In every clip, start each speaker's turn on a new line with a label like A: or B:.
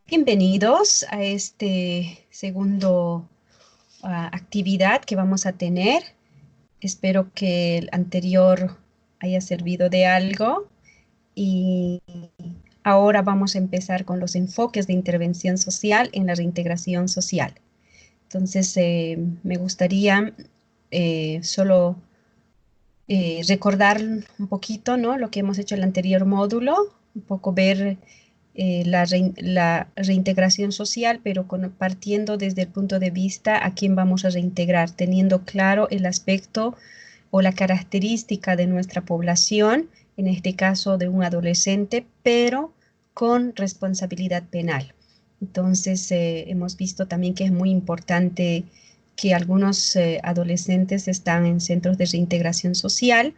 A: Bienvenidos a este segundo actividad que vamos a tener. Espero que el anterior haya servido de algo y ahora vamos a empezar con los enfoques de intervención social en la reintegración social. Entonces, me gustaría solo recordar un poquito, ¿no?, lo que hemos hecho en el anterior módulo, un poco ver la reintegración social, pero partiendo desde el punto de vista a quién vamos a reintegrar, teniendo claro el aspecto o la característica de nuestra población, en este caso de un adolescente, pero con responsabilidad penal. Entonces, hemos visto también que es muy importante que algunos adolescentes están en centros de reintegración social,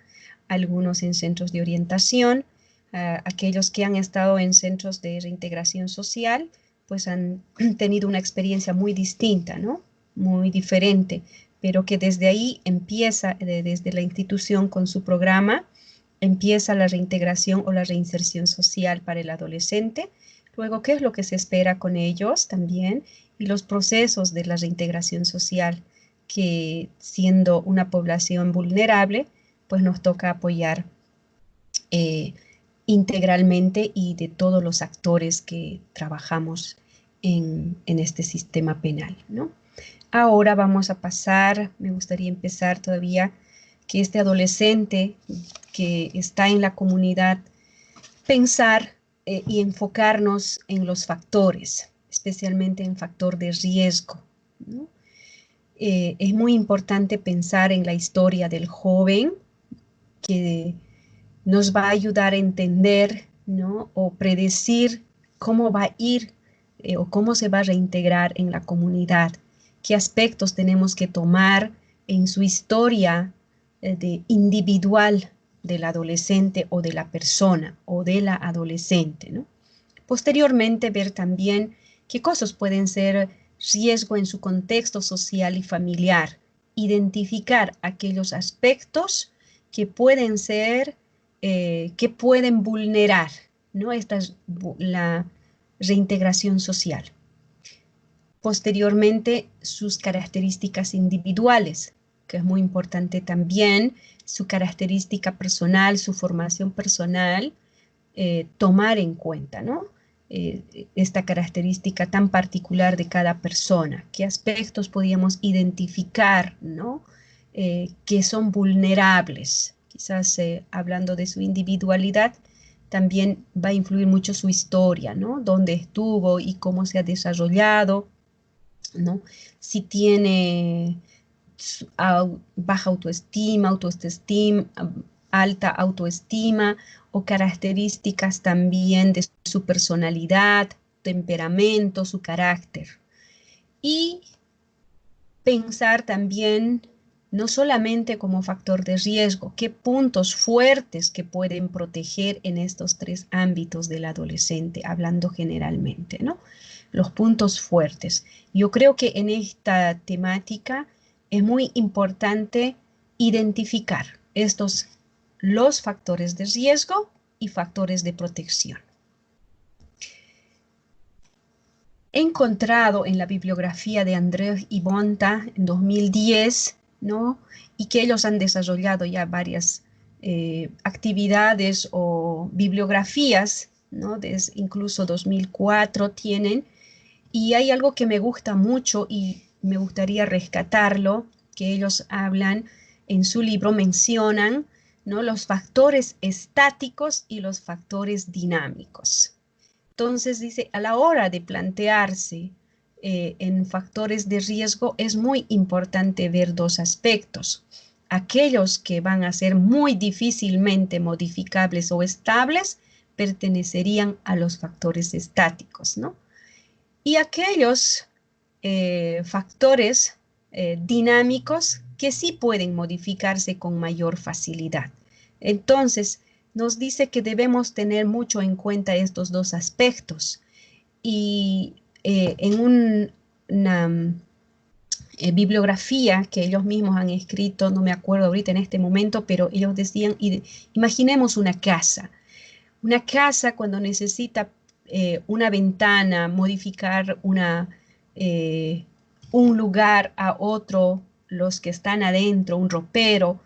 A: algunos en centros de orientación. Aquellos que han estado en centros de reintegración social, pues han tenido una experiencia muy distinta, ¿no? Muy diferente, pero que desde ahí empieza, desde la institución con su programa, empieza la reintegración o la reinserción social para el adolescente. Luego, ¿qué es lo que se espera con ellos también? Y los procesos de la reintegración social, que siendo una población vulnerable, pues nos toca apoyar integralmente y de todos los actores que trabajamos en este sistema penal, ¿no? Ahora vamos a pasar, me gustaría empezar todavía que este adolescente que está en la comunidad, pensar y enfocarnos en los factores, especialmente en factor de riesgo, ¿no? Es muy importante pensar en la historia del joven que nos va a ayudar a entender, ¿no?, o predecir cómo va a ir o cómo se va a reintegrar en la comunidad, qué aspectos tenemos que tomar en su historia individual del adolescente o de la persona o de la adolescente, ¿no? Posteriormente, ver también qué cosas pueden ser riesgo en su contexto social y familiar, identificar aquellos aspectos que pueden ser, que pueden vulnerar, ¿no?, la reintegración social. Posteriormente, sus características individuales, que es muy importante también, su característica personal, su formación personal, tomar en cuenta, ¿no? Esta característica tan particular de cada persona, qué aspectos podíamos identificar, ¿no?, que son vulnerables. Quizás hablando de su individualidad, también va a influir mucho su historia, ¿no?, dónde estuvo y cómo se ha desarrollado, ¿no? Si tiene baja autoestima, alta autoestima o características también de su personalidad, temperamento, su carácter. Y pensar también no solamente como factor de riesgo, qué puntos fuertes que pueden proteger en estos tres ámbitos del adolescente, hablando generalmente, ¿no? Los puntos fuertes. Yo creo que en esta temática es muy importante identificar los factores de riesgo y factores de protección. He encontrado en la bibliografía de Andrés y Bonta en 2010, ¿no?, y que ellos han desarrollado ya varias actividades o bibliografías, ¿no?, desde incluso 2004 tienen, y hay algo que me gusta mucho y me gustaría rescatarlo, que ellos hablan en su libro, mencionan, ¿no?, los factores estáticos y los factores dinámicos. Entonces dice, a la hora de plantearse en factores de riesgo, es muy importante ver dos aspectos. Aquellos que van a ser muy difícilmente modificables o estables, pertenecerían a los factores estáticos, ¿no? Y aquellos factores dinámicos que sí pueden modificarse con mayor facilidad. Entonces, nos dice que debemos tener mucho en cuenta estos dos aspectos. Y en una bibliografía que ellos mismos han escrito, no me acuerdo ahorita en este momento, pero ellos decían, imaginemos una casa cuando necesita una ventana, modificar un lugar a otro, los que están adentro, un ropero,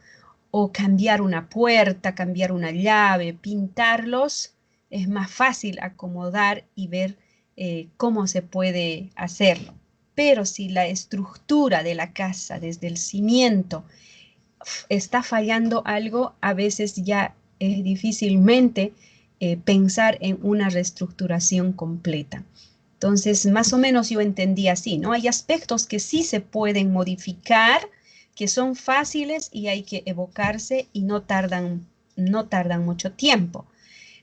A: o cambiar una puerta, cambiar una llave, pintarlos, es más fácil acomodar y ver cómo se puede hacerlo. Pero si la estructura de la casa desde el cimiento está fallando algo, a veces ya es difícilmente pensar en una reestructuración completa. Entonces, más o menos yo entendí así, ¿no? Hay aspectos que sí se pueden modificar, que son fáciles y hay que evocarse y no tardan mucho tiempo.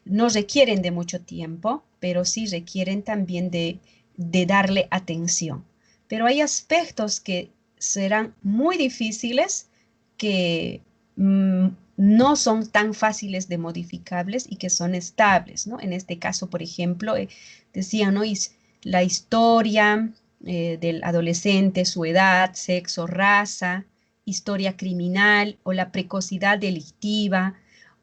A: No requieren de mucho tiempo, pero sí requieren también de darle atención. Pero hay aspectos que serán muy difíciles, que no son tan fáciles de modificables y que son estables, ¿no? En este caso, por ejemplo, decía, ¿no? La historia del adolescente, su edad, sexo, raza, historia criminal o la precocidad delictiva,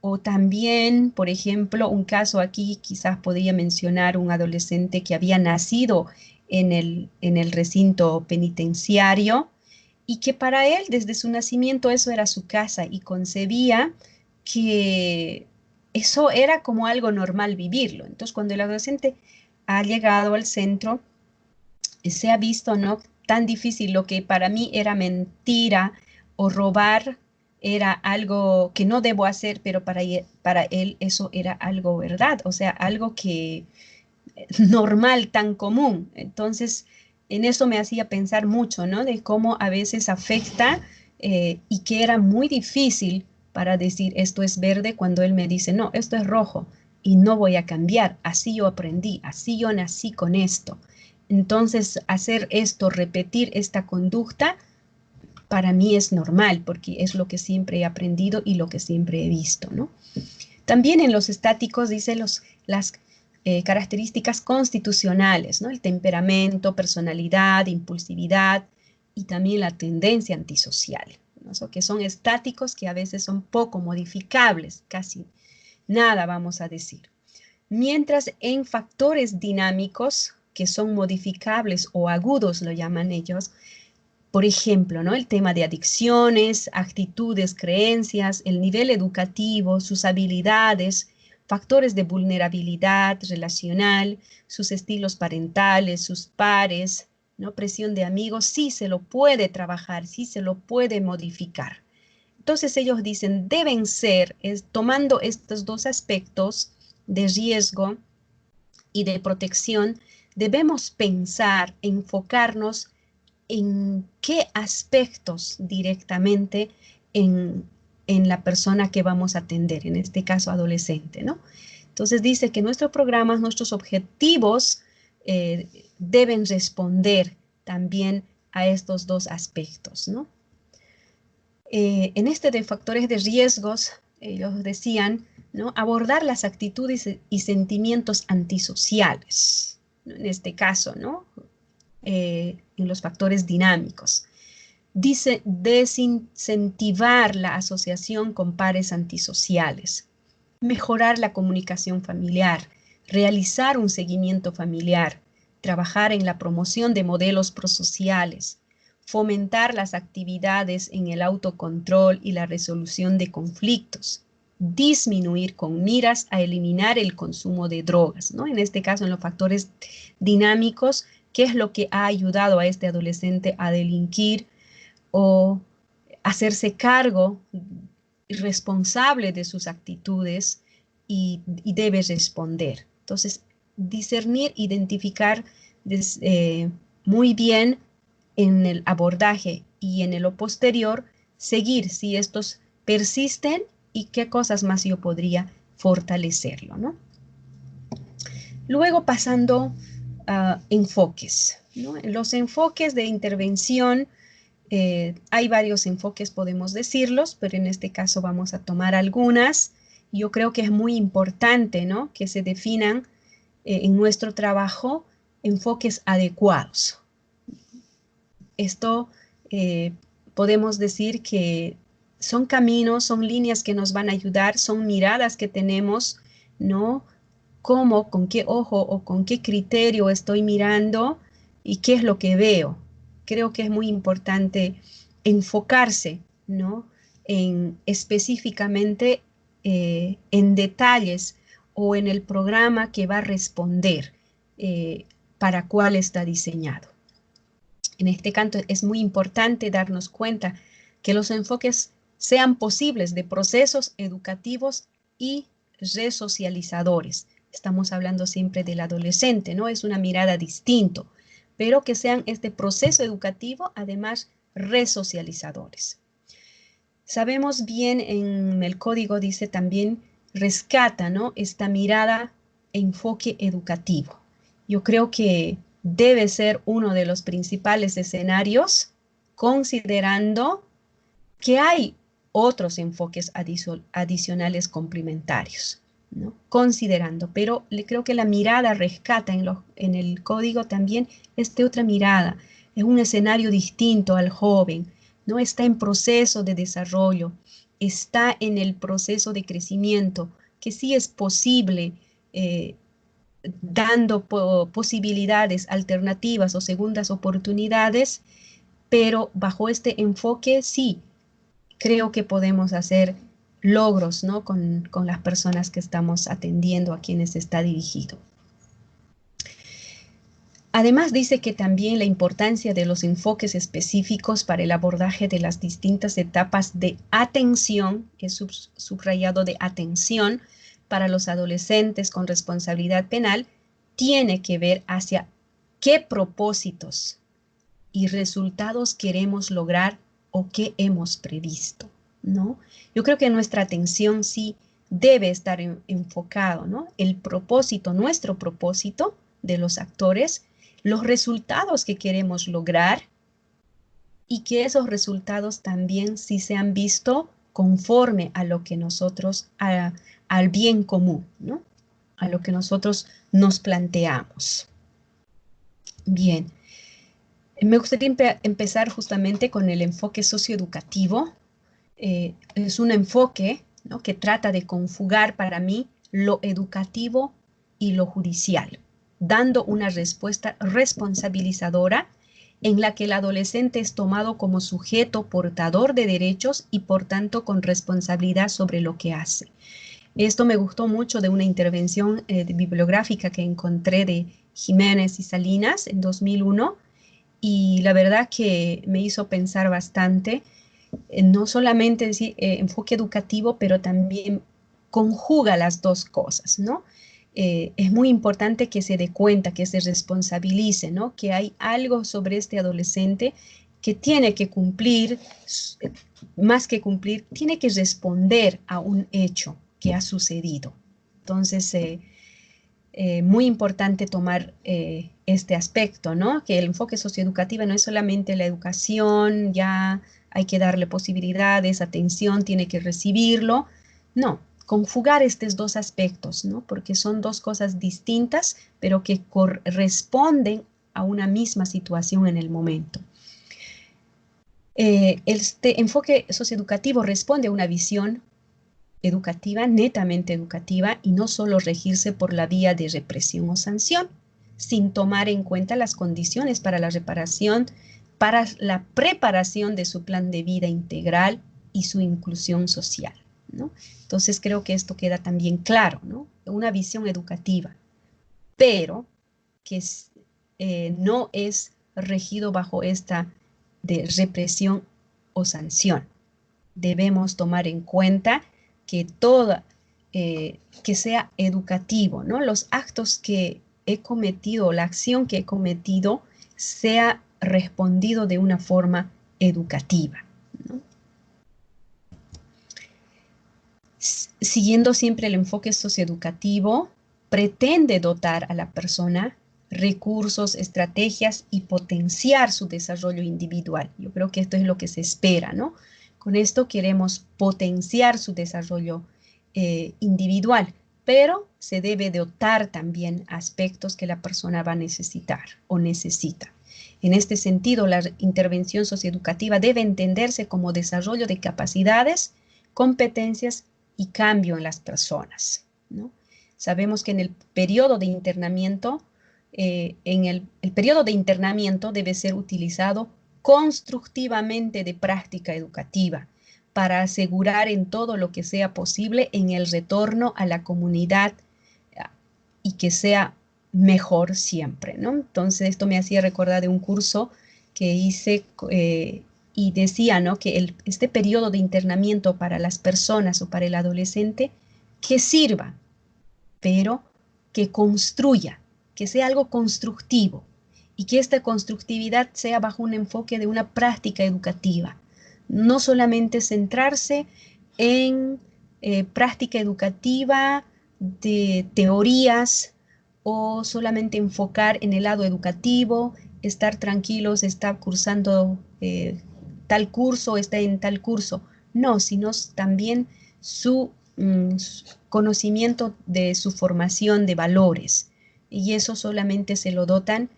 A: o también, por ejemplo, un caso aquí, quizás podría mencionar un adolescente que había nacido en el recinto penitenciario y que para él, desde su nacimiento, eso era su casa y concebía que eso era como algo normal vivirlo. Entonces, cuando el adolescente ha llegado al centro, se ha visto, ¿no? Tan difícil, lo que para mí era mentira o robar era algo que no debo hacer, pero para él eso era algo verdad, o sea, algo que normal, tan común. Entonces, en eso me hacía pensar mucho, ¿no? De cómo a veces afecta y que era muy difícil para decir esto es verde cuando él me dice, no, esto es rojo y no voy a cambiar. Así yo aprendí, así yo nací con esto. Entonces, hacer esto, repetir esta conducta, para mí es normal porque es lo que siempre he aprendido y lo que siempre he visto, ¿no? También en los estáticos dice las características constitucionales, ¿no? El temperamento, personalidad, impulsividad y también la tendencia antisocial, ¿no? Eso que son estáticos, que a veces son poco modificables, casi nada vamos a decir. Mientras en factores dinámicos, que son modificables o agudos, lo llaman ellos, por ejemplo, ¿no? El tema de adicciones, actitudes, creencias, el nivel educativo, sus habilidades, factores de vulnerabilidad relacional, sus estilos parentales, sus pares, ¿no? Presión de amigos, sí se lo puede trabajar, sí se lo puede modificar. Entonces ellos dicen, deben ser, tomando estos dos aspectos de riesgo y de protección, debemos pensar, enfocarnos en qué aspectos directamente en la persona que vamos a atender, en este caso adolescente, ¿no? Entonces dice que nuestros programas, nuestros objetivos deben responder también a estos dos aspectos, ¿no? En este de factores de riesgos, ellos decían, ¿no? Abordar las actitudes y sentimientos antisociales, ¿no? En este caso, ¿no? En los factores dinámicos. Dice desincentivar la asociación con pares antisociales, mejorar la comunicación familiar, realizar un seguimiento familiar, trabajar en la promoción de modelos prosociales, fomentar las actividades en el autocontrol y la resolución de conflictos, disminuir con miras a eliminar el consumo de drogas, ¿no? En este caso, en los factores dinámicos, ¿qué es lo que ha ayudado a este adolescente a delinquir o hacerse cargo responsable de sus actitudes y debe responder? Entonces, discernir, identificar muy bien en el abordaje y en lo posterior, seguir si estos persisten y qué cosas más yo podría fortalecerlo, ¿no? Luego pasando a enfoques, ¿no? Los enfoques de intervención, hay varios enfoques, podemos decirlos, pero en este caso vamos a tomar algunas. Yo creo que es muy importante, ¿no? Que se definan en nuestro trabajo enfoques adecuados. Esto podemos decir que son caminos, son líneas que nos van a ayudar, son miradas que tenemos, ¿no? cómo, con qué ojo o con qué criterio estoy mirando y qué es lo que veo. Creo que es muy importante enfocarse, ¿no? En específicamente en detalles o en el programa que va a responder para cuál está diseñado. En este caso es muy importante darnos cuenta que los enfoques sean posibles de procesos educativos y resocializadores. Estamos hablando siempre del adolescente, ¿no? Es una mirada distinta, pero que sean este proceso educativo, además, resocializadores. Sabemos bien, en el código dice también, rescata, ¿no? Esta mirada, enfoque educativo. Yo creo que debe ser uno de los principales escenarios, considerando que hay otros enfoques adicionales complementarios, ¿no? Considerando, pero creo que la mirada rescata en el código también esta otra mirada, es un escenario distinto al joven, ¿no? Está en proceso de desarrollo, está en el proceso de crecimiento, que sí es posible, dando posibilidades alternativas o segundas oportunidades, pero bajo este enfoque sí, creo que podemos hacer logros, ¿no? con las personas que estamos atendiendo, a quienes está dirigido. Además dice que también la importancia de los enfoques específicos para el abordaje de las distintas etapas de atención, es subrayado de atención, para los adolescentes con responsabilidad penal, tiene que ver hacia qué propósitos y resultados queremos lograr o qué hemos previsto, ¿no? Yo creo que nuestra atención sí debe estar enfocado, ¿no? El propósito, nuestro propósito de los actores, los resultados que queremos lograr y que esos resultados también sí se han visto conforme a lo que nosotros, al bien común, ¿no? A lo que nosotros nos planteamos. Bien. Me gustaría empezar justamente con el enfoque socioeducativo. Es un enfoque, ¿no? que trata de conjugar para mí lo educativo y lo judicial, dando una respuesta responsabilizadora en la que el adolescente es tomado como sujeto portador de derechos y por tanto con responsabilidad sobre lo que hace. Esto me gustó mucho de una intervención bibliográfica que encontré de Jiménez y Salinas en 2001, y la verdad que me hizo pensar bastante, no solamente decir, enfoque educativo, pero también conjuga las dos cosas, ¿no? Es muy importante que se dé cuenta, que se responsabilice, ¿no? Que hay algo sobre este adolescente que tiene que cumplir, más que cumplir, tiene que responder a un hecho que ha sucedido. Entonces, muy importante tomar este aspecto, ¿no? Que el enfoque socioeducativo no es solamente la educación, ya hay que darle posibilidades, atención, tiene que recibirlo. No, conjugar estos dos aspectos, ¿no? Porque son dos cosas distintas, pero que corresponden a una misma situación en el momento. Este enfoque socioeducativo responde a una visión educativa, netamente educativa, y no solo regirse por la vía de represión o sanción, sin tomar en cuenta las condiciones para la reparación, para la preparación de su plan de vida integral y su inclusión social, ¿no? Entonces creo que esto queda también claro, ¿no? Una visión educativa, pero que no es regido bajo esta de represión o sanción. Debemos tomar en cuenta que que sea educativo, ¿no? Los actos que he cometido, la acción que he cometido, sea respondido de una forma educativa, ¿no? Siguiendo siempre el enfoque socioeducativo, pretende dotar a la persona recursos, estrategias y potenciar su desarrollo individual. Yo creo que esto es lo que se espera, ¿no? Con esto queremos potenciar su desarrollo individual, pero se debe dotar también aspectos que la persona va a necesitar o necesita. En este sentido, la intervención socioeducativa debe entenderse como desarrollo de capacidades, competencias y cambio en las personas, ¿no? Sabemos que en el periodo de internamiento, el periodo de internamiento debe ser utilizado constructivamente de práctica educativa para asegurar en todo lo que sea posible en el retorno a la comunidad y que sea mejor siempre, ¿no? Entonces esto me hacía recordar de un curso que hice y decía, ¿no?, que este periodo de internamiento para las personas o para el adolescente que sirva, pero que construya, que sea algo constructivo y que esta constructividad sea bajo un enfoque de una práctica educativa, no solamente centrarse en práctica educativa de teorías o solamente enfocar en el lado educativo, estar tranquilos, estar cursando tal curso, está en tal curso. No, sino también su conocimiento de su formación de valores. Y eso solamente se lo dotan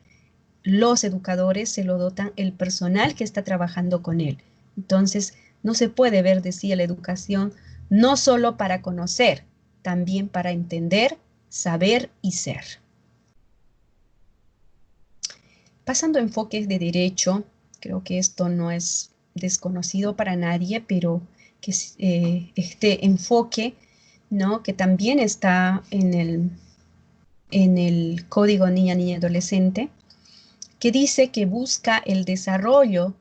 A: los educadores, se lo dotan el personal que está trabajando con él. Entonces, no se puede ver, decía, la educación no solo para conocer, también para entender, saber y ser. Pasando a enfoques de derecho, creo que esto no es desconocido para nadie, pero que este enfoque, ¿no?, que también está en el Código Niña, Niña y Adolescente, que dice que busca el desarrollo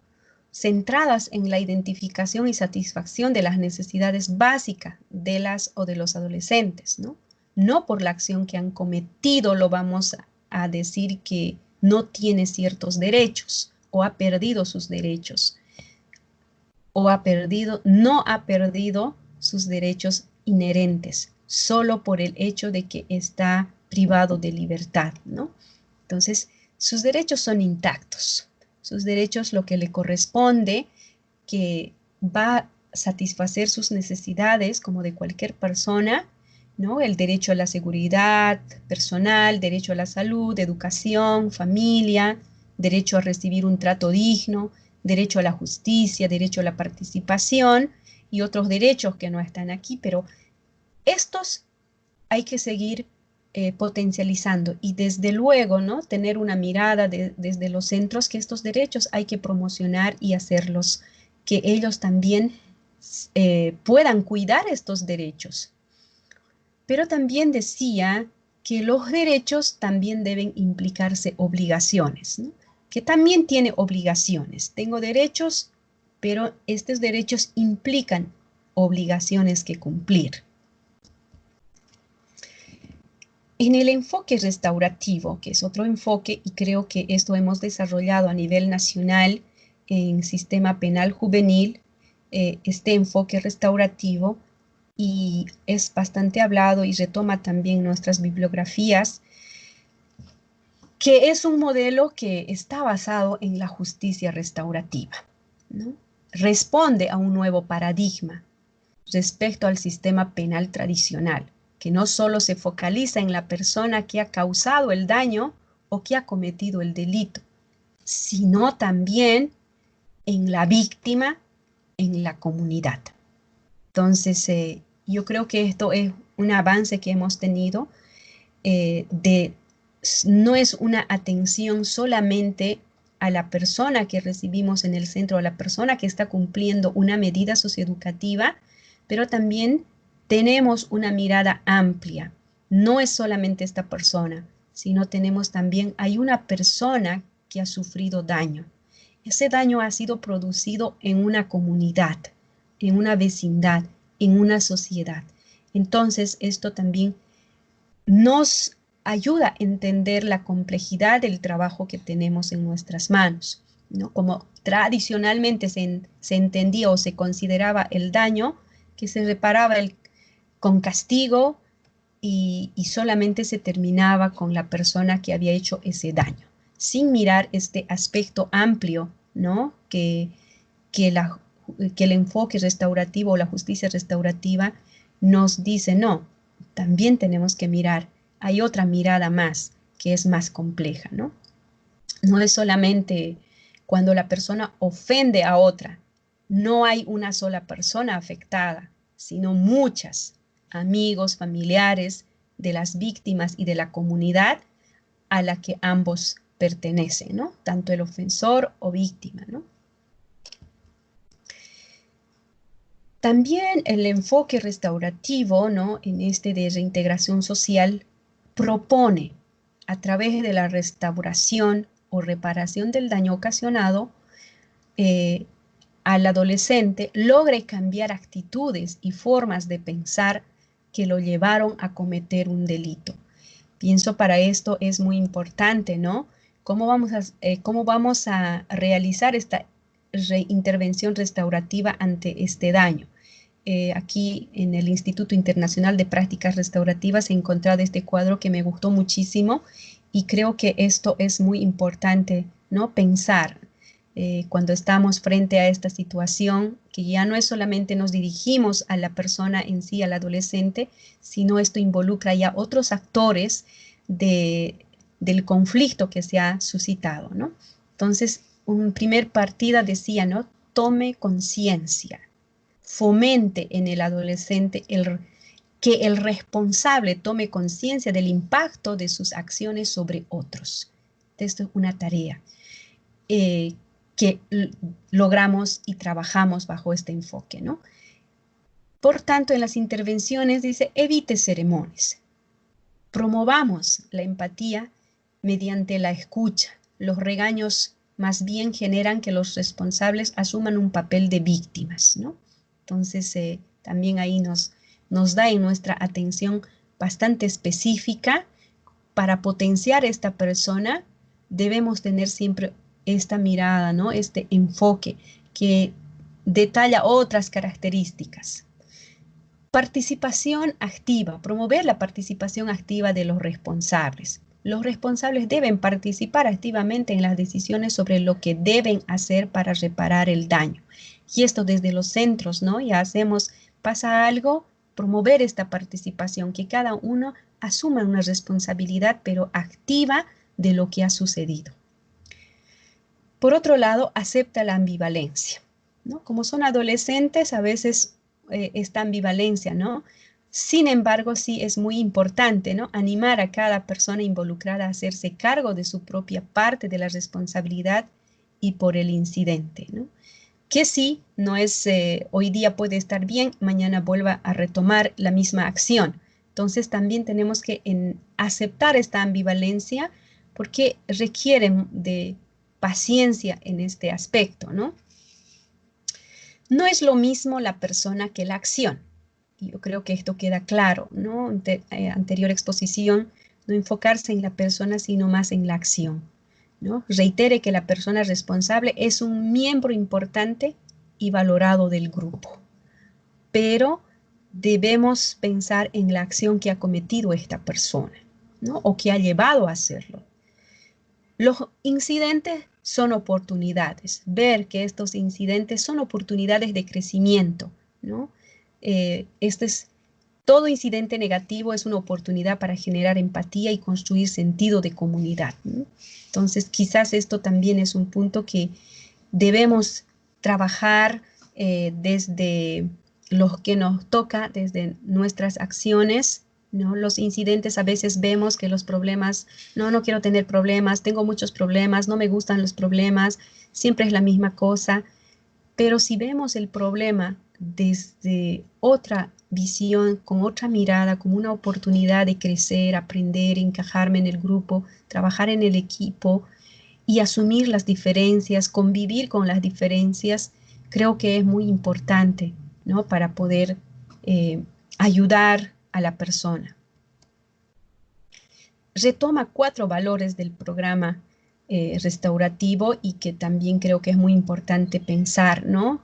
A: centradas en la identificación y satisfacción de las necesidades básicas de las o de los adolescentes, ¿no? No por la acción que han cometido lo vamos a decir que no tiene ciertos derechos o ha perdido sus derechos o no ha perdido sus derechos inherentes solo por el hecho de que está privado de libertad, ¿no? Entonces, sus derechos son intactos. Sus derechos, lo que le corresponde, que va a satisfacer sus necesidades como de cualquier persona, ¿no? El derecho a la seguridad personal, derecho a la salud, educación, familia, derecho a recibir un trato digno, derecho a la justicia, derecho a la participación y otros derechos que no están aquí, pero estos hay que seguir potencializando y desde luego, ¿no?, tener una mirada desde los centros que estos derechos hay que promocionar y hacerlos, que ellos también puedan cuidar estos derechos. Pero también decía que los derechos también deben implicarse obligaciones, ¿no?, que también tiene obligaciones. Tengo derechos, pero estos derechos implican obligaciones que cumplir. En el enfoque restaurativo, que es otro enfoque, y creo que esto hemos desarrollado a nivel nacional en sistema penal juvenil, este enfoque restaurativo, y es bastante hablado y retoma también nuestras bibliografías, que es un modelo que está basado en la justicia restaurativa, ¿no? Responde a un nuevo paradigma respecto al sistema penal tradicional, que no solo se focaliza en la persona que ha causado el daño o que ha cometido el delito, sino también en la víctima, en la comunidad. Entonces, yo creo que esto es un avance que hemos tenido no es una atención solamente a la persona que recibimos en el centro, a la persona que está cumpliendo una medida socioeducativa, pero también tenemos una mirada amplia. No es solamente esta persona, sino tenemos también, hay una persona que ha sufrido daño. Ese daño ha sido producido en una comunidad, en una vecindad, en una sociedad. Entonces, esto también nos ayuda a entender la complejidad del trabajo que tenemos en nuestras manos, ¿no? Como tradicionalmente se entendía o se consideraba el daño que se reparaba con castigo y solamente se terminaba con la persona que había hecho ese daño, sin mirar este aspecto amplio, ¿no?, que el enfoque restaurativo o la justicia restaurativa nos dice, no, también tenemos que mirar, hay otra mirada más, que es más compleja, ¿no? No es solamente cuando la persona ofende a otra, no hay una sola persona afectada, sino muchas, amigos, familiares, de las víctimas y de la comunidad a la que ambos pertenecen, ¿no? Tanto el ofensor o víctima, ¿no? También el enfoque restaurativo, ¿no? En este de reintegración social propone a través de la restauración o reparación del daño ocasionado al adolescente logre cambiar actitudes y formas de pensar que lo llevaron a cometer un delito. Pienso para esto es muy importante, ¿no? ¿Cómo vamos a realizar esta intervención restaurativa ante este daño? Aquí en el Instituto Internacional de Prácticas Restaurativas he encontrado este cuadro que me gustó muchísimo y creo que esto es muy importante, ¿no? Pensar cuando estamos frente a esta situación, que ya no es solamente nos dirigimos a la persona en sí, al adolescente, sino esto involucra ya otros actores del conflicto que se ha suscitado, ¿no? Entonces, un primer partida decía, ¿no? Tome conciencia, fomente en el adolescente que el responsable tome conciencia del impacto de sus acciones sobre otros. Esto es una tarea que logramos y trabajamos bajo este enfoque, ¿no? Por tanto, en las intervenciones dice, evite ceremonias. Promovamos la empatía mediante la escucha. Los regaños más bien generan que los responsables asuman un papel de víctimas, ¿no? Entonces, también ahí nos da en nuestra atención bastante específica. Para potenciar esta persona, debemos tener siempre esta mirada, ¿no? Este enfoque que detalla otras características. Participación activa, promover la participación activa de los responsables. Los responsables deben participar activamente en las decisiones sobre lo que deben hacer para reparar el daño. Y esto desde los centros, ¿no? Ya pasa algo, promover esta participación, que cada uno asuma una responsabilidad, pero activa de lo que ha sucedido. Por otro lado, acepta la ambivalencia, ¿no? Como son adolescentes, a veces esta ambivalencia, ¿no? Sin embargo, sí es muy importante, ¿no? Animar a cada persona involucrada a hacerse cargo de su propia parte de la responsabilidad y por el incidente, ¿no? Que sí, no es hoy día puede estar bien, mañana vuelva a retomar la misma acción. Entonces también tenemos que aceptar esta ambivalencia porque requieren de paciencia en este aspecto, ¿no? No es lo mismo la persona que la acción. Yo creo que esto queda claro, ¿no? Anterior exposición, no enfocarse en la persona, sino más en la acción, ¿no? Reitere que la persona responsable es un miembro importante y valorado del grupo, pero debemos pensar en la acción que ha cometido esta persona, ¿no? O que ha llevado a hacerlo. Los incidentes son oportunidades, ver que estos incidentes son oportunidades de crecimiento, ¿no? Todo incidente negativo es una oportunidad para generar empatía y construir sentido de comunidad, ¿no? Entonces, quizás esto también es un punto que debemos trabajar desde lo que nos toca, desde nuestras acciones, ¿no? Los incidentes a veces vemos que los problemas, no quiero tener problemas, tengo muchos problemas, no me gustan los problemas, siempre es la misma cosa. Pero si vemos el problema desde otra visión, con otra mirada, como una oportunidad de crecer, aprender, encajarme en el grupo, trabajar en el equipo y asumir las diferencias, convivir con las diferencias, creo que es muy importante, ¿no? Para poder ayudar a la persona. Retoma 4 valores del programa restaurativo y que también creo que es muy importante pensar, ¿no?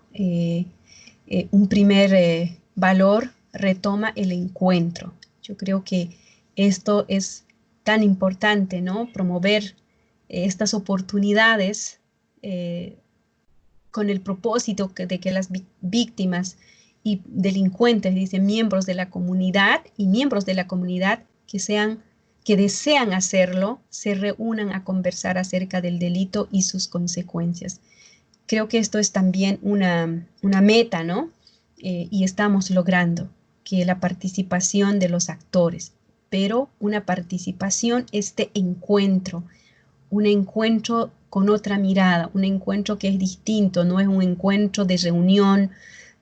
A: Un primer valor retoma el encuentro. Yo creo que esto es tan importante, ¿no? Promover estas oportunidades con el propósito de que las víctimas y delincuentes, dicen, miembros de la comunidad y miembros de la comunidad que desean hacerlo, se reúnan a conversar acerca del delito y sus consecuencias. Creo que esto es también una meta, ¿no? Y estamos logrando que la participación de los actores, pero una participación, este encuentro, un encuentro con otra mirada, un encuentro que es distinto, no es un encuentro de reunión,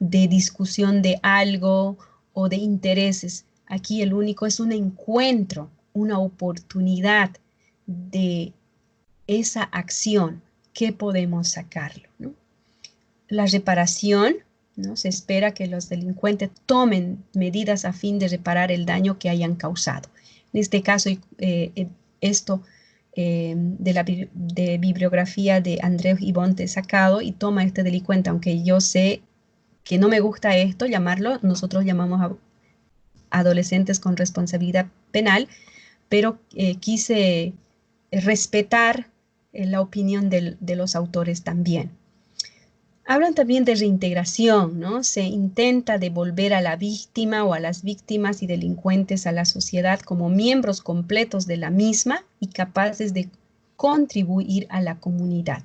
A: de discusión de algo o de intereses. Aquí el único es un encuentro, una oportunidad de esa acción. ¿Qué podemos sacarlo, ¿no? La reparación, ¿no? Se espera que los delincuentes tomen medidas a fin de reparar el daño que hayan causado. En este caso, esto de bibliografía de Andreu Ibonte sacado y toma este delincuente, aunque yo sé que no me gusta esto, llamarlo, nosotros llamamos a adolescentes con responsabilidad penal, pero quise respetar la opinión de los autores también. Hablan también de reintegración, ¿no? Se intenta devolver a la víctima o a las víctimas y delincuentes a la sociedad como miembros completos de la misma y capaces de contribuir a la comunidad.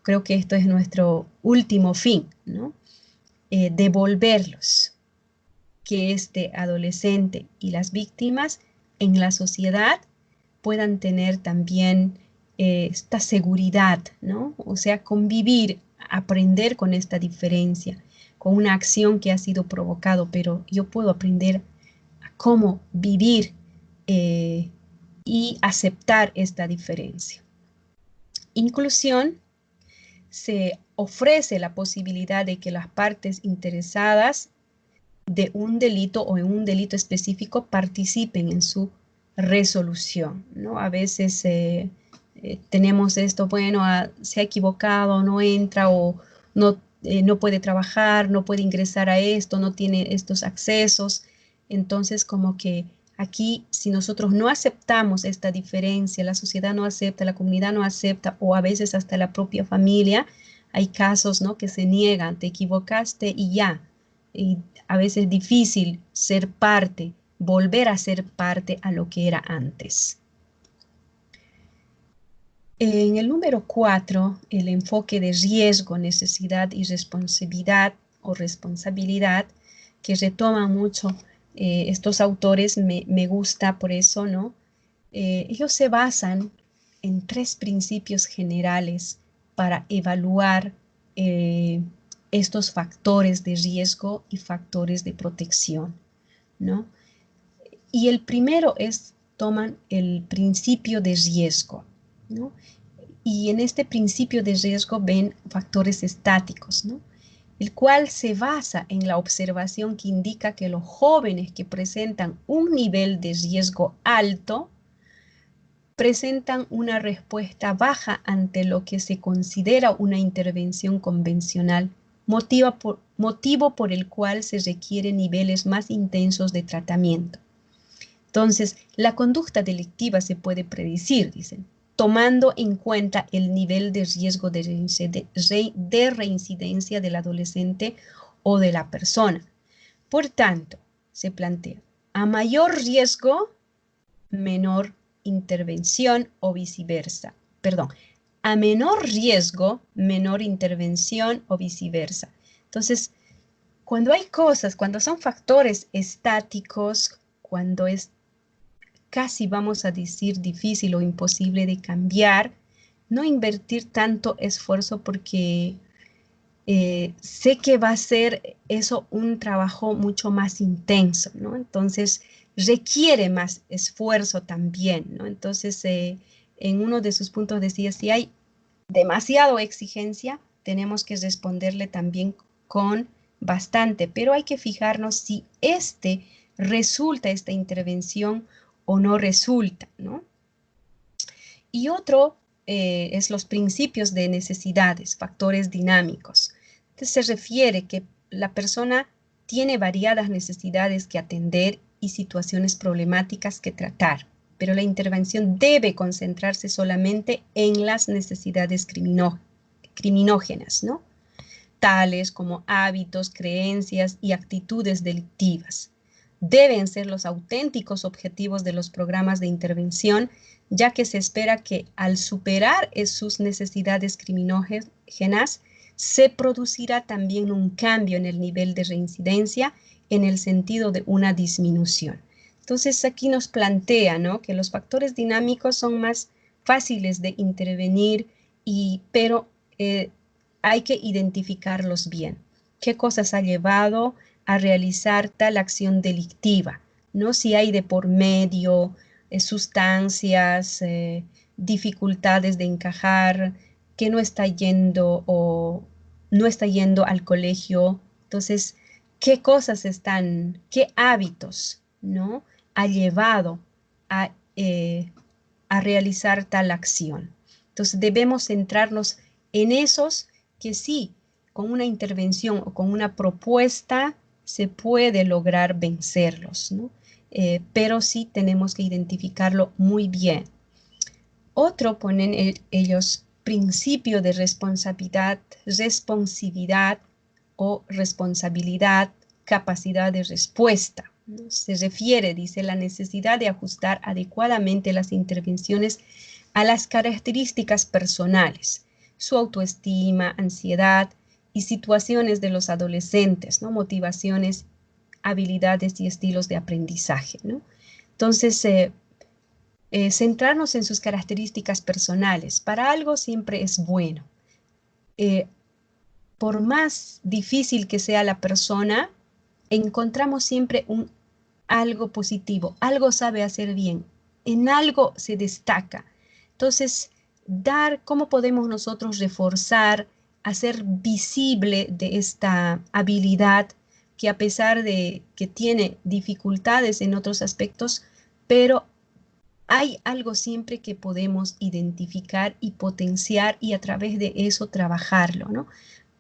A: Creo que esto es nuestro último fin, ¿no? Devolverlos, que este adolescente y las víctimas en la sociedad puedan tener también esta seguridad, ¿no? O sea, convivir, aprender con esta diferencia, con una acción que ha sido provocado, pero yo puedo aprender a cómo vivir y aceptar esta diferencia. Inclusión, se ofrece la posibilidad de que las partes interesadas de un delito o en un delito específico participen en su resolución, ¿no? A veces tenemos esto, bueno, se ha equivocado, no entra o no puede trabajar, no puede ingresar a esto, no tiene estos accesos. Entonces, como que aquí, si nosotros no aceptamos esta diferencia, la sociedad no acepta, la comunidad no acepta, o a veces hasta la propia familia, hay casos, ¿no?, que se niegan, te equivocaste y ya. Y a veces es difícil ser parte, volver a ser parte a lo que era antes. En el número 4, el enfoque de riesgo, necesidad y responsabilidad o responsabilidad, que retoma mucho estos autores, me gusta por eso, ¿no? Ellos se basan en 3 principios generales para evaluar estos factores de riesgo y factores de protección, ¿no? Y el primero toman el principio de riesgo, ¿no? Y en este principio de riesgo ven factores estáticos, ¿no?, el cual se basa en la observación que indica que los jóvenes que presentan un nivel de riesgo alto presentan una respuesta baja ante lo que se considera una intervención convencional, motivo por el cual se requieren niveles más intensos de tratamiento. Entonces, la conducta delictiva se puede predecir, dicen, tomando en cuenta el nivel de riesgo de reincidencia del adolescente o de la persona. Por tanto, se plantea, a mayor riesgo, menor intervención o viceversa. Perdón, a menor riesgo, menor intervención o viceversa. Entonces, cuando hay cosas, cuando son factores estáticos, cuando es casi, vamos a decir, difícil o imposible de cambiar, no invertir tanto esfuerzo porque sé que va a ser eso un trabajo mucho más intenso, ¿no? Entonces, requiere más esfuerzo también, ¿no? Entonces, en uno de sus puntos decía, si hay demasiado exigencia, tenemos que responderle también con bastante, pero hay que fijarnos si resulta esta intervención o no resulta, ¿no? Y otro es los principios de necesidades, factores dinámicos. Entonces se refiere que la persona tiene variadas necesidades que atender y situaciones problemáticas que tratar, pero la intervención debe concentrarse solamente en las necesidades criminógenas, ¿no?, tales como hábitos, creencias y actitudes delictivas. Deben ser los auténticos objetivos de los programas de intervención, ya que se espera que al superar sus necesidades criminógenas, se producirá también un cambio en el nivel de reincidencia en el sentido de una disminución. Entonces aquí nos plantea, ¿no?, que los factores dinámicos son más fáciles de intervenir, pero hay que identificarlos bien. ¿Qué cosas ha llevado a realizar tal acción delictiva? ¿No? Si hay de por medio sustancias, dificultades de encajar, que no está yendo o no está yendo al colegio. Entonces, ¿qué cosas qué hábitos, ¿no?, ha llevado a realizar tal acción? Entonces, debemos centrarnos en esos que sí, con una intervención o con una propuesta se puede lograr vencerlos, ¿no? Pero sí tenemos que identificarlo muy bien. Otro ponen ellos principio de responsabilidad, responsividad o responsabilidad, capacidad de respuesta, ¿no? Se refiere, dice, la necesidad de ajustar adecuadamente las intervenciones a las características personales, su autoestima, ansiedad y situaciones de los adolescentes, ¿no? Motivaciones, habilidades y estilos de aprendizaje, ¿no? Entonces, centrarnos en sus características personales. Para algo siempre es bueno. Por más difícil que sea la persona, encontramos siempre algo positivo, algo sabe hacer bien, en algo se destaca. Entonces, cómo podemos nosotros reforzar, hacer visible de esta habilidad que a pesar de que tiene dificultades en otros aspectos, pero hay algo siempre que podemos identificar y potenciar y a través de eso trabajarlo, ¿no?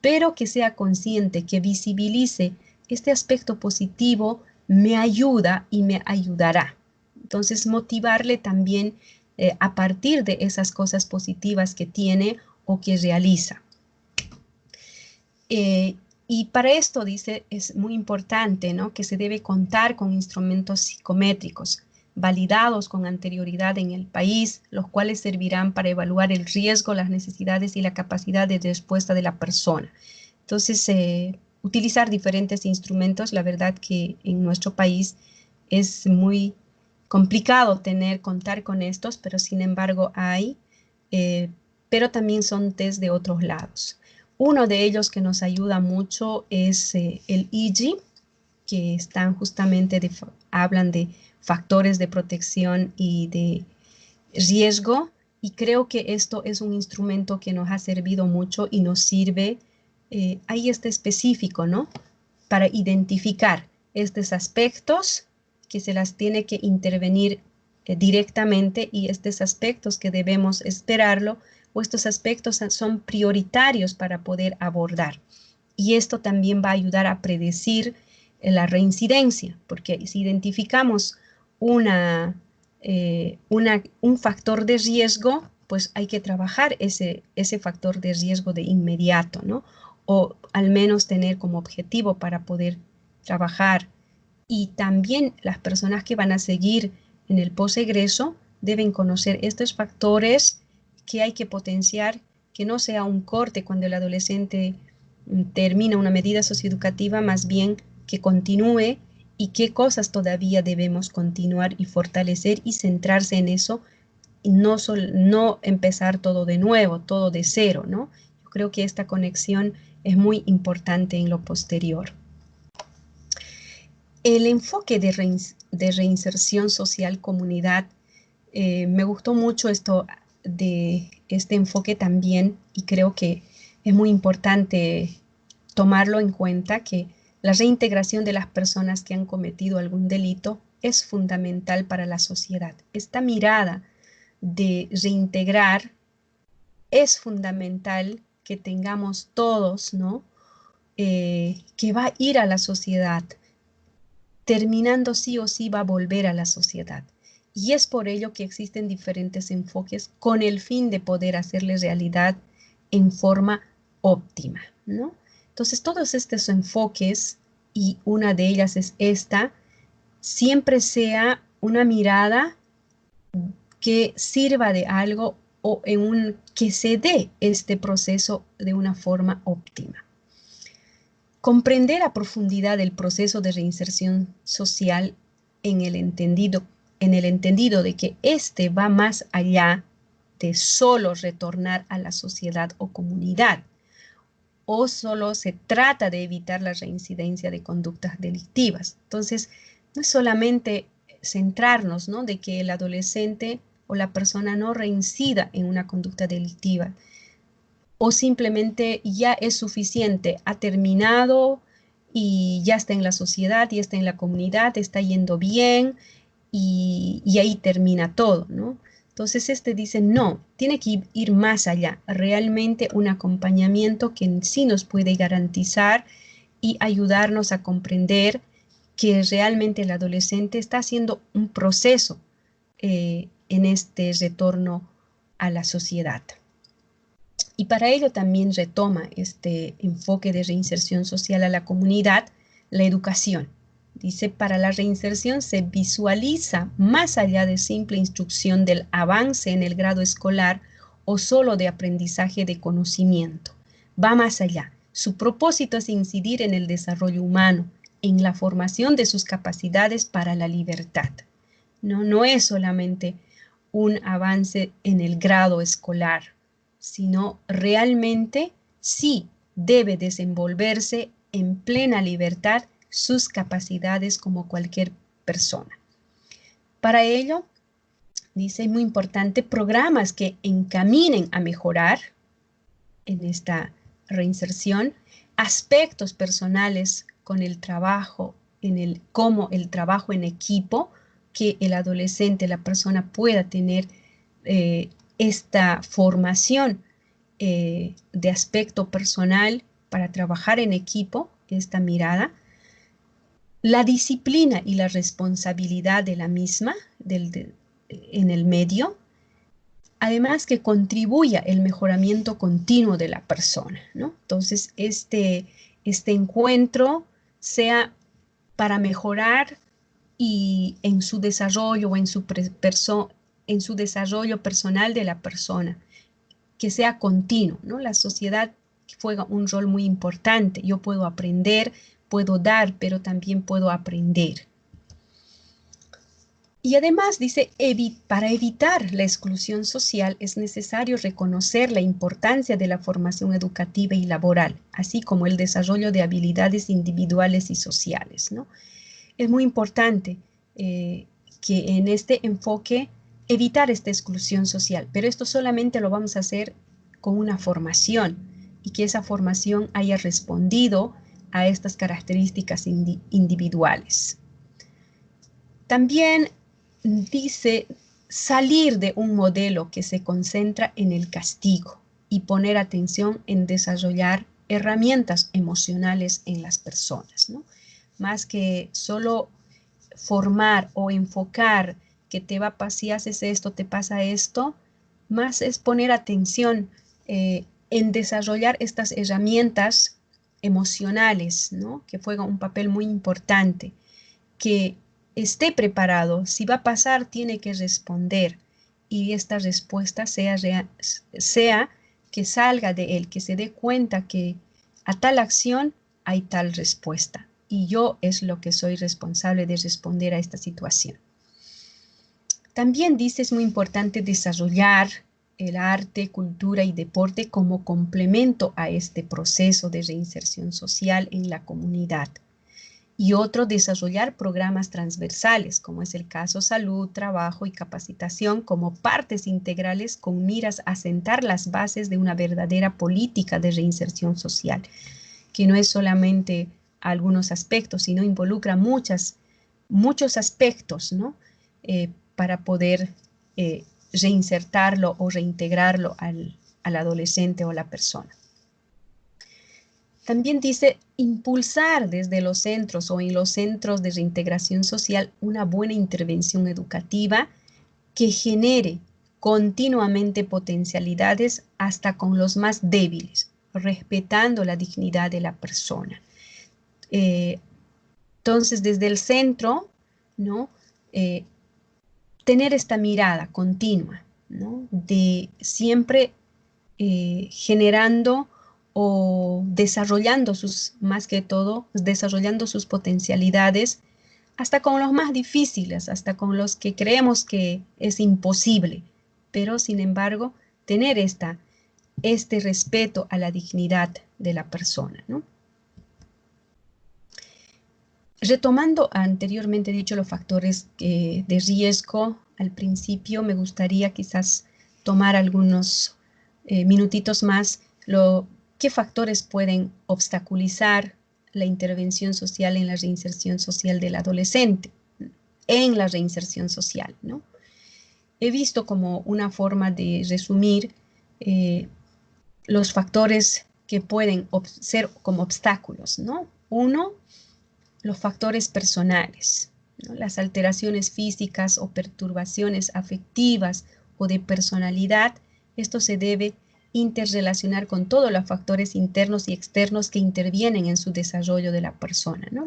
A: Pero que sea consciente, que visibilice este aspecto positivo, me ayuda y me ayudará. Entonces, motivarle también a partir de esas cosas positivas que tiene o que realiza. Y para esto, dice, es muy importante, ¿no?, que se debe contar con instrumentos psicométricos validados con anterioridad en el país, los cuales servirán para evaluar el riesgo, las necesidades y la capacidad de respuesta de la persona. Entonces, utilizar diferentes instrumentos, la verdad que en nuestro país es muy complicado contar con estos, pero sin embargo hay, pero también son test de otros lados. Uno de ellos que nos ayuda mucho es el EEG, que están justamente hablan de factores de protección y de riesgo, y creo que esto es un instrumento que nos ha servido mucho y nos sirve, ahí está específico, ¿no?, para identificar estos aspectos que se las tiene que intervenir directamente y estos aspectos que debemos esperarlo, o estos aspectos son prioritarios para poder abordar. Y esto también va a ayudar a predecir la reincidencia, porque si identificamos un factor de riesgo, pues hay que trabajar ese factor de riesgo de inmediato, ¿no? O al menos tener como objetivo para poder trabajar. Y también las personas que van a seguir en el posegreso deben conocer estos factores que hay que potenciar, que no sea un corte cuando el adolescente termina una medida socioeducativa, más bien que continúe, y qué cosas todavía debemos continuar y fortalecer y centrarse en eso, y no empezar todo de nuevo, todo de cero, ¿no? Yo creo que esta conexión es muy importante en lo posterior. El enfoque de reinserción social comunidad, me gustó mucho esto de este enfoque también, y creo que es muy importante tomarlo en cuenta, que la reintegración de las personas que han cometido algún delito es fundamental para la sociedad. Esta mirada de reintegrar es fundamental que tengamos todos, ¿no?, que va a ir a la sociedad, terminando sí o sí va a volver a la sociedad. Y es por ello que existen diferentes enfoques con el fin de poder hacerle realidad en forma óptima, ¿no? Entonces, todos estos enfoques, y una de ellas es esta, siempre sea una mirada que sirva de algo o que se dé este proceso de una forma óptima. Comprender a profundidad el proceso de reinserción social en el entendido de que este va más allá de solo retornar a la sociedad o comunidad, o solo se trata de evitar la reincidencia de conductas delictivas. Entonces, no es solamente centrarnos, ¿no?, de que el adolescente o la persona no reincida en una conducta delictiva, o simplemente ya es suficiente, ha terminado y ya está en la sociedad, ya está en la comunidad, está yendo bien y ahí termina todo, ¿no? Entonces dice, no, tiene que ir más allá, realmente un acompañamiento que en sí nos puede garantizar y ayudarnos a comprender que realmente el adolescente está haciendo un proceso en este retorno a la sociedad. Y para ello también retoma este enfoque de reinserción social a la comunidad, la educación. Dice, para la reinserción se visualiza más allá de simple instrucción del avance en el grado escolar o solo de aprendizaje de conocimiento. Va más allá. Su propósito es incidir en el desarrollo humano, en la formación de sus capacidades para la libertad. No es solamente un avance en el grado escolar, sino realmente sí debe desenvolverse en plena libertad sus capacidades como cualquier persona. Para ello, dice, muy importante, programas que encaminen a mejorar en esta reinserción aspectos personales con el trabajo, como el trabajo en equipo, que el adolescente, la persona pueda tener esta formación de aspecto personal para trabajar en equipo, esta mirada, la disciplina y la responsabilidad de la misma en el medio, además que contribuya el mejoramiento continuo de la persona, ¿no? Entonces, este encuentro sea para mejorar y en su desarrollo o en su desarrollo personal de la persona, que sea continuo, ¿no? La sociedad juega un rol muy importante. Yo puedo aprender, puedo dar, pero también puedo aprender. Y además dice, para evitar la exclusión social es necesario reconocer la importancia de la formación educativa y laboral, así como el desarrollo de habilidades individuales y sociales, ¿no? Es muy importante que en este enfoque evitar esta exclusión social, pero esto solamente lo vamos a hacer con una formación y que esa formación haya respondido a estas características individuales. También dice salir de un modelo que se concentra en el castigo y poner atención en desarrollar herramientas emocionales en las personas, ¿no? Más que solo formar o enfocar que si haces esto, te pasa esto, más es poner atención en desarrollar estas herramientas emocionales, ¿no? Que juegan un papel muy importante, que esté preparado, si va a pasar, tiene que responder y esta respuesta sea que salga de él, que se dé cuenta que a tal acción hay tal respuesta y yo es lo que soy responsable de responder a esta situación. También dice, es muy importante desarrollar el arte, cultura y deporte como complemento a este proceso de reinserción social en la comunidad. Y otro, desarrollar programas transversales, como es el caso salud, trabajo y capacitación, como partes integrales con miras a sentar las bases de una verdadera política de reinserción social, que no es solamente algunos aspectos, sino involucra muchos aspectos, ¿no? Para poder reinsertarlo o reintegrarlo al adolescente o la persona. También dice impulsar desde los centros o en los centros de reintegración social una buena intervención educativa que genere continuamente potencialidades hasta con los más débiles, respetando la dignidad de la persona. Entonces, desde el centro, ¿no? Tener esta mirada continua, ¿no? De siempre generando o desarrollando más que todo, desarrollando sus potencialidades hasta con los más difíciles, hasta con los que creemos que es imposible, pero sin embargo, tener este respeto a la dignidad de la persona, ¿no? Retomando anteriormente dicho los factores de riesgo, al principio me gustaría quizás tomar algunos minutitos más, qué factores pueden obstaculizar la intervención social en la reinserción social del adolescente, en la reinserción social, ¿no? He visto como una forma de resumir los factores que pueden ser como obstáculos, ¿no? Uno, los factores personales, ¿no? Las alteraciones físicas o perturbaciones afectivas o de personalidad, esto se debe interrelacionar con todos los factores internos y externos que intervienen en su desarrollo de la persona, ¿no?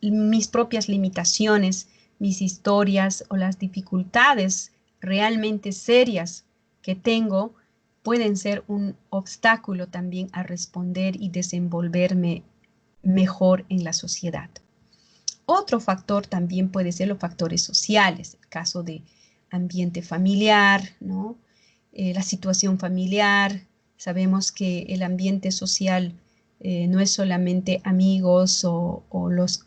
A: Mis propias limitaciones, mis historias o las dificultades realmente serias que tengo pueden ser un obstáculo también a responder y desenvolverme mejor en la sociedad. Otro factor también puede ser los factores sociales, el caso de ambiente familiar, ¿no? La situación familiar. Sabemos que el ambiente social no es solamente amigos o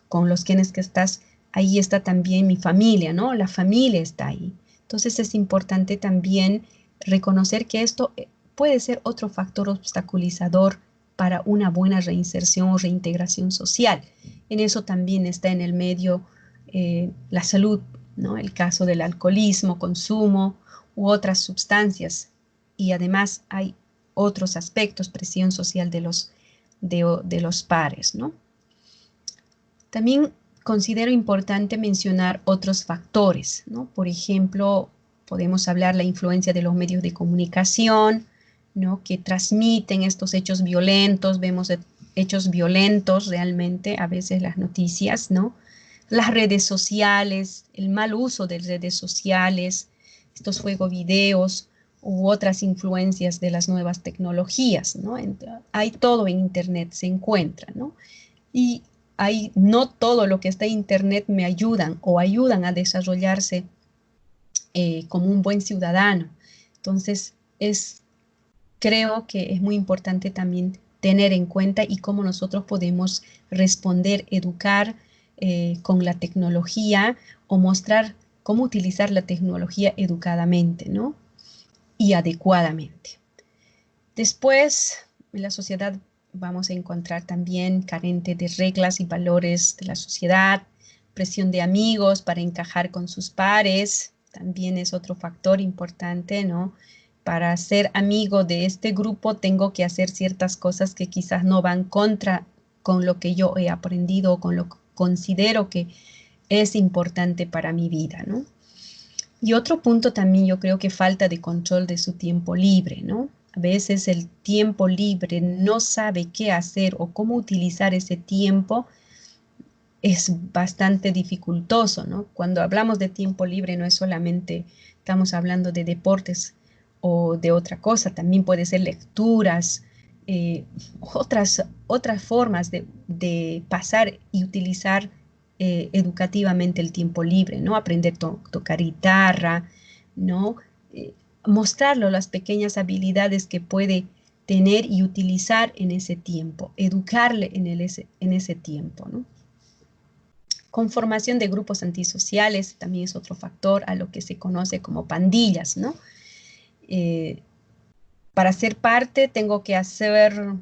A: con los quienes que estás, ahí está también mi familia, ¿no? La familia está ahí. Entonces es importante también reconocer que esto puede ser otro factor obstaculizador para una buena reinserción o reintegración social. En eso también está en el medio la salud, ¿no? El caso del alcoholismo, consumo u otras sustancias. Y además hay otros aspectos, presión social de los pares, ¿no? También considero importante mencionar otros factores, ¿no? Por ejemplo, podemos hablar la influencia de los medios de comunicación, ¿no? Que transmiten estos hechos violentos, vemos hechos violentos realmente, a veces las noticias, ¿no? Las redes sociales, el mal uso de redes sociales, estos videos u otras influencias de las nuevas tecnologías, ¿no? Hay todo en Internet, se encuentra, ¿no? Y no todo lo que está en Internet me ayudan o ayudan a desarrollarse como un buen ciudadano. Entonces, creo que es muy importante también tener en cuenta y cómo nosotros podemos responder, educar con la tecnología o mostrar cómo utilizar la tecnología educadamente, ¿no? Y adecuadamente. Después, en la sociedad vamos a encontrar también carente de reglas y valores de la sociedad, presión de amigos para encajar con sus pares, también es otro factor importante, ¿no? Para ser amigo de este grupo tengo que hacer ciertas cosas que quizás no van contra con lo que yo he aprendido o con lo que considero que es importante para mi vida, ¿no? Y otro punto también yo creo que falta de control de su tiempo libre, ¿no? A veces el tiempo libre no sabe qué hacer o cómo utilizar ese tiempo, es bastante dificultoso, ¿no? Cuando hablamos de tiempo libre no es solamente estamos hablando de deportes o de otra cosa, también puede ser lecturas, otras formas de pasar y utilizar educativamente el tiempo libre, ¿no? Aprender a tocar guitarra, ¿no? Mostrarlo las pequeñas habilidades que puede tener y utilizar en ese tiempo, educarle en ese tiempo, ¿no? Conformación de grupos antisociales también es otro factor a lo que se conoce como pandillas, ¿no? Para ser parte tengo que hacer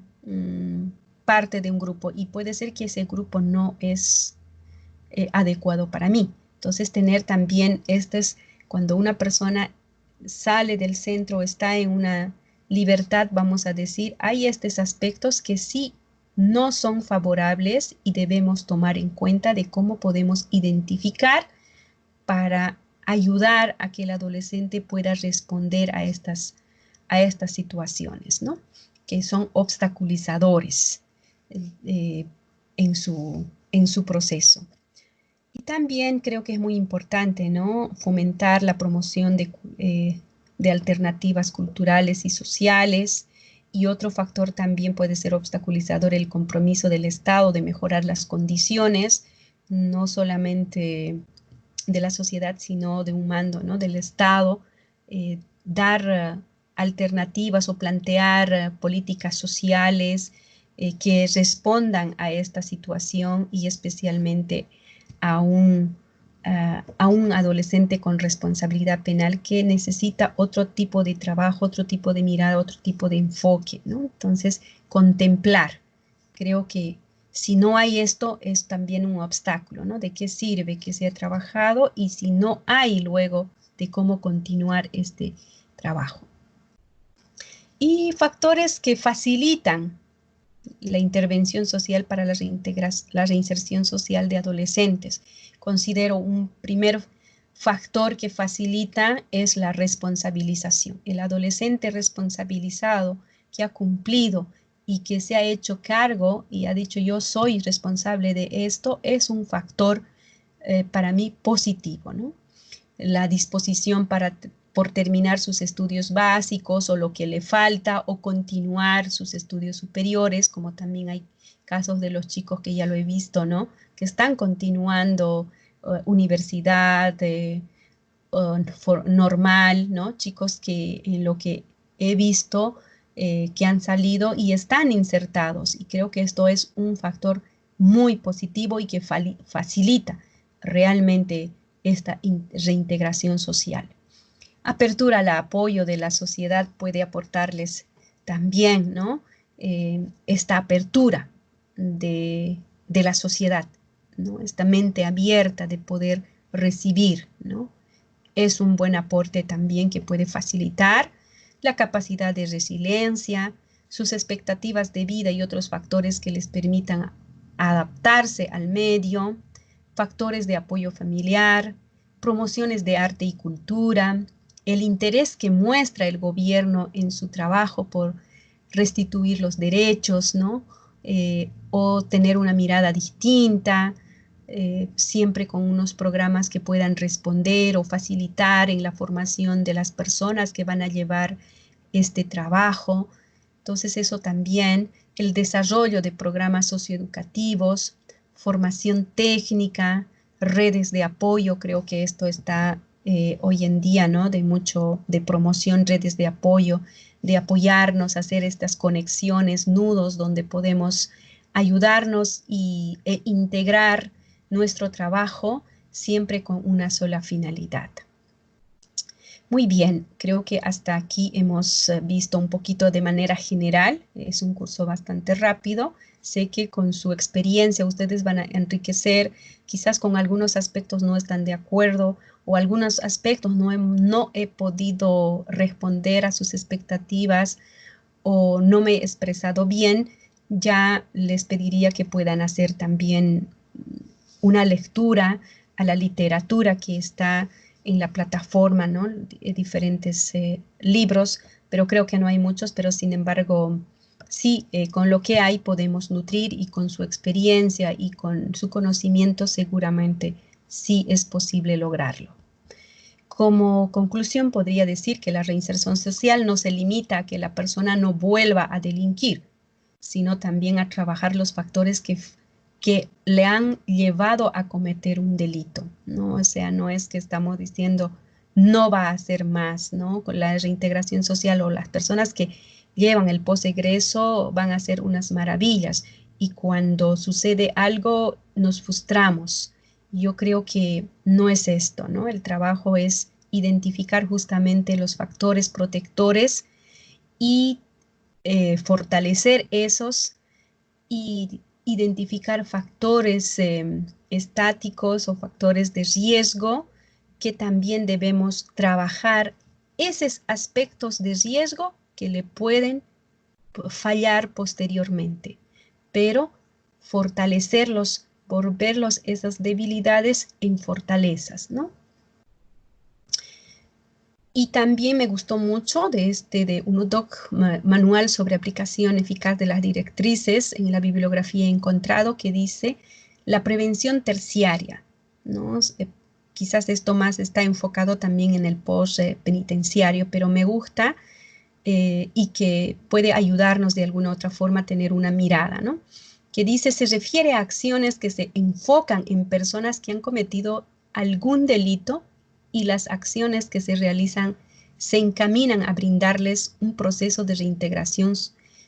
A: parte de un grupo y puede ser que ese grupo no es adecuado para mí. Entonces tener también, cuando una persona sale del centro, está en una libertad, vamos a decir, hay estos aspectos que sí no son favorables y debemos tomar en cuenta de cómo podemos identificar para ayudar a que el adolescente pueda responder a estas situaciones, ¿no? Que son obstaculizadores en su proceso. Y también creo que es muy importante, ¿no? Fomentar la promoción de alternativas culturales y sociales. Y otro factor también puede ser obstaculizador el compromiso del Estado de mejorar las condiciones no solamente de la sociedad, sino de un mando, ¿no? Del Estado, dar alternativas o plantear políticas sociales que respondan a esta situación y especialmente a a un adolescente con responsabilidad penal que necesita otro tipo de trabajo, otro tipo de mirada, otro tipo de enfoque, ¿no? Entonces, contemplar. Creo que si no hay esto, es también un obstáculo, ¿no? ¿De qué sirve que se ha trabajado y si no hay luego de cómo continuar este trabajo? Y factores que facilitan la intervención social para la reinserción social de adolescentes. Considero un primer factor que facilita es la responsabilización. El adolescente responsabilizado que ha cumplido y que se ha hecho cargo y ha dicho yo soy responsable de esto es un factor para mí positivo, ¿no? La disposición por terminar sus estudios básicos o lo que le falta o continuar sus estudios superiores, como también hay casos de los chicos que ya lo he visto, ¿no? Que están continuando universidad normal, ¿no? Chicos que en lo que he visto que han salido y están insertados y creo que esto es un factor muy positivo y que facilita realmente esta reintegración social. Apertura al apoyo de la sociedad puede aportarles también, ¿no? Esta apertura de la sociedad, ¿no? Esta mente abierta de poder recibir, ¿no? Es un buen aporte también que puede facilitar la capacidad de resiliencia, sus expectativas de vida y otros factores que les permitan adaptarse al medio, factores de apoyo familiar, promociones de arte y cultura, el interés que muestra el gobierno en su trabajo por restituir los derechos, ¿no? O tener una mirada distinta, siempre con unos programas que puedan responder o facilitar en la formación de las personas que van a llevar este trabajo. Entonces eso también, el desarrollo de programas socioeducativos, formación técnica, redes de apoyo, creo que esto está hoy en día, ¿no? De promoción, redes de apoyo, de apoyarnos, hacer estas conexiones, nudos donde podemos ayudarnos e integrar nuestro trabajo siempre con una sola finalidad. Muy bien, creo que hasta aquí hemos visto un poquito de manera general. Es un curso bastante rápido. Sé que con su experiencia ustedes van a enriquecer, quizás con algunos aspectos no están de acuerdo o algunos aspectos no he podido responder a sus expectativas o no me he expresado bien. Ya les pediría que puedan hacer también una lectura a la literatura que está en la plataforma, ¿no? Diferentes libros, pero creo que no hay muchos, pero sin embargo, sí, con lo que hay podemos nutrir y con su experiencia y con su conocimiento seguramente sí es posible lograrlo. Como conclusión podría decir que la reinserción social no se limita a que la persona no vuelva a delinquir, sino también a trabajar los factores que le han llevado a cometer un delito, ¿no? O sea, no es que estamos diciendo no va a hacer más, ¿no? Con la reintegración social o las personas que llevan el posegreso van a hacer unas maravillas y cuando sucede algo nos frustramos. Yo creo que no es esto, ¿no? El trabajo es identificar justamente los factores protectores y fortalecer esos y identificar factores estáticos o factores de riesgo que también debemos trabajar esos aspectos de riesgo que le pueden fallar posteriormente, pero fortalecerlos, volverlos esas debilidades en fortalezas, ¿no? Y también me gustó mucho de UNODOC, Manual sobre aplicación eficaz de las directrices, en la bibliografía he encontrado que dice la prevención terciaria, ¿no? Quizás esto más está enfocado también en el post penitenciario, pero me gusta y que puede ayudarnos de alguna otra forma a tener una mirada, ¿no? que dice se refiere a acciones que se enfocan en personas que han cometido algún delito y las acciones que se realizan se encaminan a brindarles un proceso de reintegración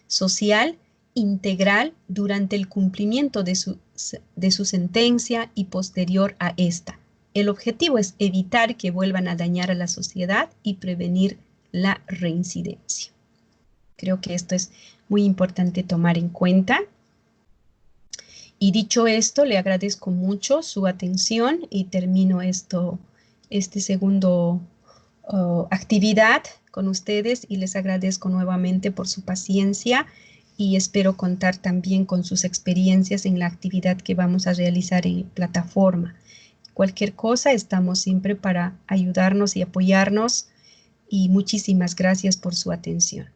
A: social integral durante el cumplimiento de su sentencia y posterior a esta. El objetivo es evitar que vuelvan a dañar a la sociedad y prevenir la reincidencia. Creo que esto es muy importante tomar en cuenta. Y dicho esto, le agradezco mucho su atención y termino este segundo actividad con ustedes y les agradezco nuevamente por su paciencia y espero contar también con sus experiencias en la actividad que vamos a realizar en plataforma. Cualquier cosa, estamos siempre para ayudarnos y apoyarnos y muchísimas gracias por su atención.